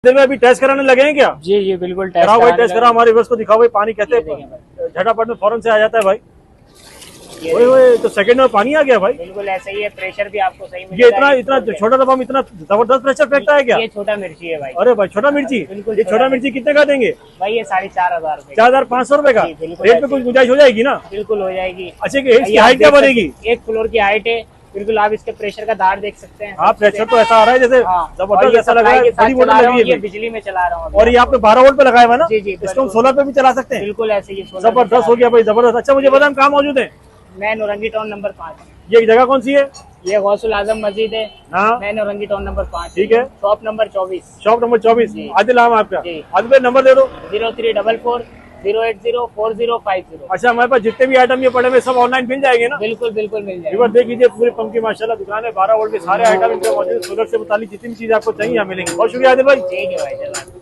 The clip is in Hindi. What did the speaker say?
दिन में अभी टेस्ट कराने लगे हैं क्या? जी जी बिल्कुल टेस्ट कराओ भाई, टेस्ट कराओ, हमारे व्यूअर्स को दिखाओ भाई। पानी कहते झटापट में फौरन से आ जाता है भाई। ओए तो सेकंड में पानी आ गया भाई। बिल्कुल ऐसे ही है, प्रेशर भी आपको सही ये मिलेगा। इतना इतना छोटा दफा में इतना जबरदस्त प्रेशर फेंकता है क्या? ये छोटा मिर्ची है भाई। अरे भाई छोटा मिर्ची, बिल्कुल ये छोटा मिर्ची कितने का देंगे भाई? ये 4,500 रुपए। 4,500 रुपए का। जी, बिल्कुल रेट पे कुछ गुंजाइश हो जाएगी ना? बिल्कुल हो जाएगी। अच्छा इसकी हाइट क्या बनेगी? 1 फ्लोर की हाइट है। बिल्कुल आप इसके प्रेशर का धार देख सकते हैं। हाँ प्रेशर तो ऐसा आ रहा है जैसे जबरदस्त, ऐसा लग रहा है बड़ी मोटर लगी है। बिजली में चला रहा हूँ और ये आपने 12 वोल्ट पे लगाया हुआ है ना? जी जी इसको हम सोलर पे भी चला सकते हैं। बिल्कुल ऐसे ही जबरदस्त हो गया भाई, जबरदस्त। अच्छा मुझे बताएं कहाँ मौजूद है? मैं नौरंगी टाउन नंबर 5। ये जगह कौन सी है? ये गौसुल आजम मस्जिद है। हाँ मैं नौरंगी टाउन नंबर 5। ठीक है। Shop number 24। Shop number 24। Adil नाम आपका? जी। आदिल भाई नंबर दे दो। 0344 080 4050। अच्छा हमारे पास जितने भी आइटम ये पड़े हुए सब ऑनलाइन मिल जाएंगे ना? बिल्कुल बिल्कुल मिल जाएगा। एक बार देख लीजिए पूरी पंप की माशाल्लाह दुकान है। 12 वोल्ट के सारे आइटम इनके मौजूद। सोलर से मुतालिक जितनी भी चीज आपको चाहिए यहाँ मिलेंगी। बहुत शुक्रिया आदिल भाई। ठीक है भाई।